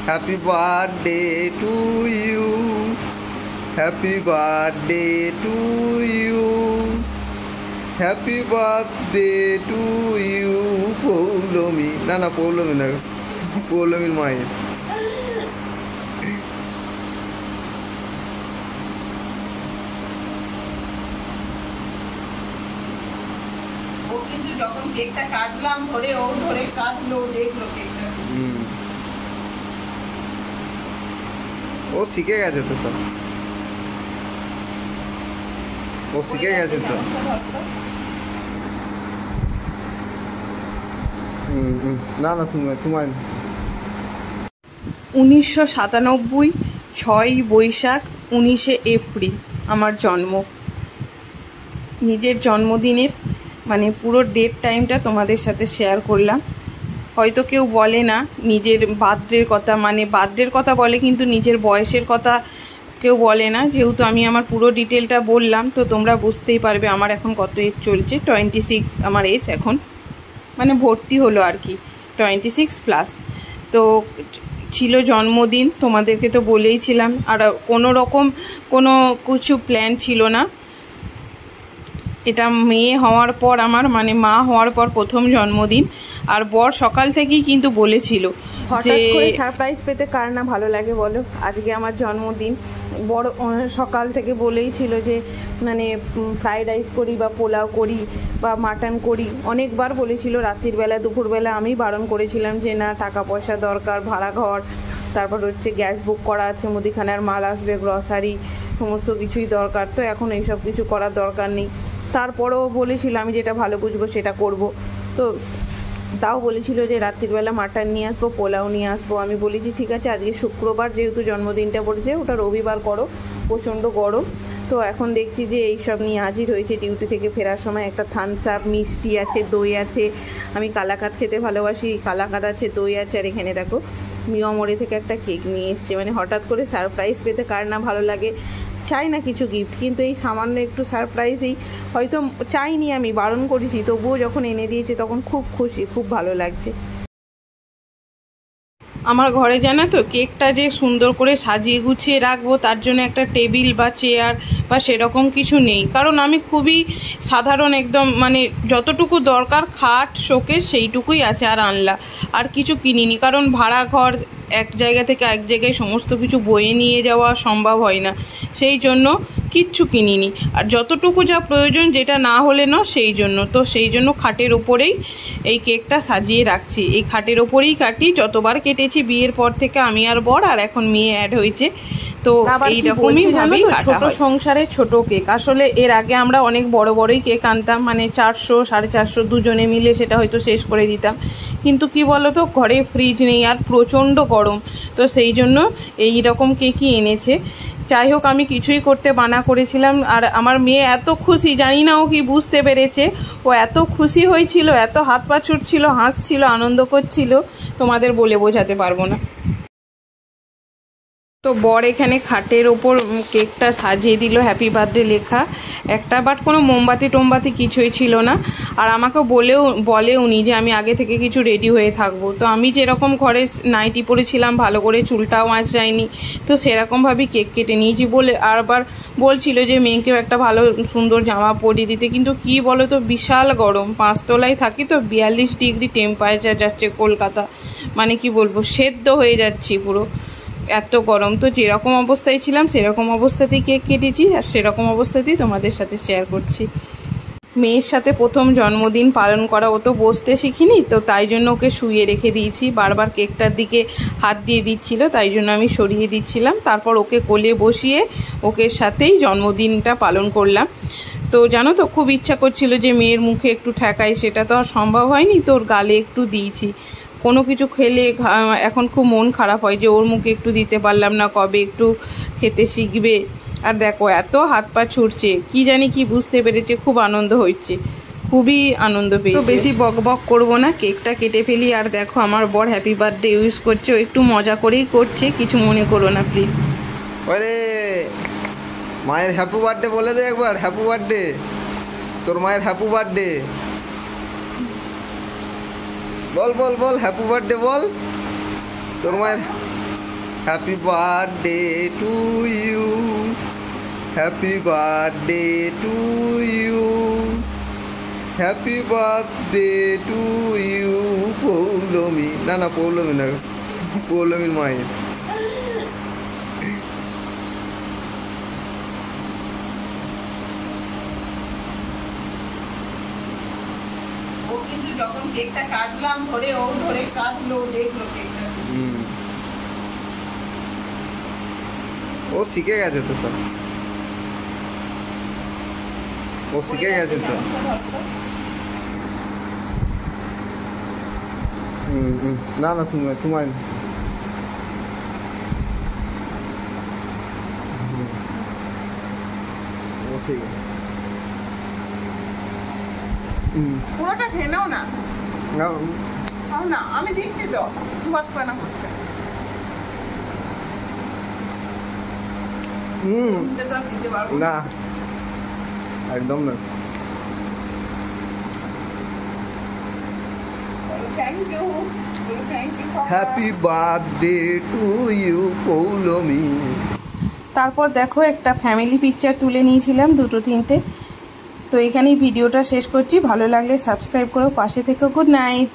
Happy birthday to you, happy birthday to you, happy birthday to you. Poulami, না না পৌলমী না, পৌলমীর মায়ের। ও কিন্তু যখন কেকটা কাটলাম ধরে, ও ধরে কাটলো, দেখলো কেকটা। ও শিখে গেছে তো সব, ও শিখে গেছে তো। না না তোমার 1997, 6ই বৈশাখ, 19শে এপ্রিল আমার জন্ম। নিজের জন্মদিনের মানে পুরো ডেট টাইমটা তোমাদের সাথে শেয়ার করলাম। হয়তো কেউ বলে না নিজের বার্থডের কথা, মানে বার্থডের কথা বলে কিন্তু নিজের বয়সের কথা কেউ বলে না। যেহেতু আমি আমার পুরো ডিটেলটা বললাম তো তোমরা বুঝতেই পারবে আমার এখন কত এজ চলছে। 26 আমার এজ এখন, মানে ভর্তি হলো আর কি, 26+। তো ছিল জন্মদিন, তোমাদেরকে তো বলেইছিলাম। আর কোনো কিছু প্ল্যান ছিল না। এটা মেয়ে হওয়ার পর আমার, মানে মা হওয়ার পর প্রথম জন্মদিন। আর বর সকাল থেকেই কিন্তু বলেছিল যে সারপ্রাইজ পেতে কার না ভালো লাগে বলো, আজকে আমার জন্মদিন। বড় সকাল থেকে বলেই ছিল যে মানে ফ্রাইড রাইস করি বা পোলাও করি বা মাটন করি, অনেকবার বলেছিল। রাত্রির বেলা দুপুরবেলা আমি বারণ করেছিলাম যে না, টাকা পয়সা দরকার, ভাড়া ঘর, তারপর হচ্ছে গ্যাস বুক করা আছে, মুদিখানার মাল আসবে, গ্রসারি, সমস্ত কিছুই দরকার। তো এখন এইসব কিছু করার দরকার নেই। তারপরেও বলেছিল আমি যেটা ভালো বুঝবো সেটা করব। তো তাও বলেছিল যে রাত্রিবেলা মাটন নিয়ে আসবো, পোলাও নিয়ে আসবো। আমি বলেছি ঠিক আছে, আজকে শুক্রবার যেহেতু জন্মদিনটা পড়েছে, ওটা রবিবার করো, প্রচণ্ড গরম। তো এখন দেখছি যে এইসব নিয়ে হাজির হয়েছে। ডিউটি থেকে ফেরার সময় একটা থামস আপ, মিষ্টি আছে, দই আছে। আমি কালাকাঁদ খেতে ভালোবাসি, কালাকাঁদ আছে, দই আছে। আর এখানে দেখো মিয়ামরি থেকে একটা কেক নিয়ে এসছে। মানে হঠাৎ করে সারপ্রাইজ পেতে কার না ভালো লাগে। চাই না কিছু গিফট, কিন্তু এই সামান্য একটু সারপ্রাইজই হয়তো চাইনি, আমি বারণ করেছি, তবুও যখন এনে দিয়েছে তখন খুব খুশি, খুব ভালো লাগছে। আমার ঘরে জানো তো কেকটা যে সুন্দর করে সাজিয়ে গুছিয়ে রাখবো তার জন্য একটা টেবিল বা চেয়ার বা সেরকম কিছু নেই। কারণ আমি খুবই সাধারণ একদম, মানে যতটুকু দরকার খাট শোকেস সেইটুকুই আছে, আর আনলা আর কিছু কিনিনি। কারণ ভাড়া ঘর, এক জায়গা থেকে এক জায়গায় সমস্ত কিছু বয়ে নিয়ে যাওয়া সম্ভব হয় না, সেই জন্য কিচ্ছু কিনিনি। আর যতটুকু যা প্রয়োজন, যেটা না হলে না সেই জন্য, তো সেই জন্য খাটের ওপরেই এই কেকটা সাজিয়ে রাখছি। এই খাটের ওপরেই কাটি, যতবার কেটেছি বিয়ের পর থেকে আমি আর বর, আর এখন মেয়ে অ্যাড হয়েছে। তো এইরকমই ভাবেই ছোট সংসারে ছোট কেক। আসলে এর আগে আমরা অনেক বড় বড়ই কেক আনতাম, মানে 400 450 দুজনে মিলে সেটা হয়তো শেষ করে দিতাম। কিন্তু কি বলতো, ঘরে ফ্রিজ নেই আর প্রচণ্ড গরম, তো সেই জন্য এই রকম কেকই এনেছে। যাই হোক, আমি কিছুই করতে মানা করেছিলাম। আর আমার মেয়ে এত খুশি, জানি না ও কি বুঝতে পেরেছে, ও এত খুশি হয়েছিল, এত হাত পা ছুটছিল, হাসছিল, আনন্দ করছিল, তোমাদের বলে বোঝাতে পারবো না। তো বর এখানে খাটের ওপর কেকটা সাজিয়ে দিল, হ্যাপি বার্থডে লেখা একটা, বাট কোনো মোমবাতি টোমবাতি কিছুই ছিল না। আর আমাকে বলেওনি যে আমি আগে থেকে কিছু রেডি হয়ে থাকবো। তো আমি যেরকম ঘরে নাইটি পরেছিলাম, ভালো করে চুলটাও আঁচড়াইনি, তো সেরকমভাবেই কেক কেটে নিয়েছি। বলে আরবার বলছিল যে মেয়েকেও একটা ভালো সুন্দর জামা পরিয়ে দিতে, কিন্তু কি বলো তো, বিশাল গরম, 5 তলায় থাকি তো, 42 ডিগ্রি টেম্পারেচার যাচ্ছে কলকাতা, মানে কি বলবো, সেদ্ধ হয়ে যাচ্ছি পুরো, এত গরম। তো যেরকম অবস্থায় ছিলাম সেরকম অবস্থাতেই কেক কেটেছি, আর সেরকম অবস্থাতেই তোমাদের সাথে শেয়ার করছি। মেয়ের সাথে প্রথম জন্মদিন পালন করা, ও তো বসতে শিখিনি, তো তাই জন্য ওকে শুইয়ে রেখে দিয়েছি। বারবার কেকটার দিকে হাত দিয়ে দিচ্ছিল, তাই জন্য আমি সরিয়ে দিচ্ছিলাম। তারপর ওকে কোলে বসিয়ে ওকে সাথেই জন্মদিনটা পালন করলাম। তো জানো তো, খুব ইচ্ছা করছিল যে মেয়ের মুখে একটু ঠেকাই, সেটা তো আর সম্ভব হয়নি, তো ওর গালে একটু দিয়েছি। কোনো কিছু খেলে এখন খুব মন খারাপ হয় যে ওর মুখে একটু দিতে পারলাম না, কবে একটু খেতে শিখবে। আর দেখো এত হাত পা ছুটছে, কি জানি কি বুঝতে পেরেছে, খুব আনন্দ হচ্ছে, খুবই আনন্দ পেয়েছে। তো বেশি বক বক করবো না, কেকটা কেটে ফেলি। আর দেখো আমার বর হ্যাপি বার্থডে ইউজ করছে, ও একটু মজা করেই করছে, কিছু মনে করো না প্লিজ। আরে মায়ের হ্যাপি বার্থডে বলে দে একবার, হ্যাপি বার্থডে, তোর মায়ের হ্যাপি বার্থডে বল বল বল, হ্যাপি বার্থডে বল তোর মায়ের। Happy birthday to you, happy birthday to you, happy birthday to you. Poulami, না না পৌলমী না, পৌলমীর মায়ের। ও কিন্তু যখন কেকটা কাটলাম ধরে, ও ধরে কাটলো, দেখলো কেকটা। ও শিখে গেছে তো সব, ও শিখে গেছে তো। না না তোমার ও ঠিক আছে। পুরোটা খেয়ে নাও না, না খাও না, আমি দিচ্ছি তো, ভাত পানা করছে। তো আর দিতে পারবো না একদম না। Thank you, thank you. Happy birthday to you Poulami. তারপর দেখো একটা ফ্যামিলি পিকচার তুলে নিয়েছিলাম, 2-3টে। তো এখানেই ভিডিওটা শেষ করছি। ভালো লাগলে সাবস্ক্রাইব করো, পাশে থেকো। Good night.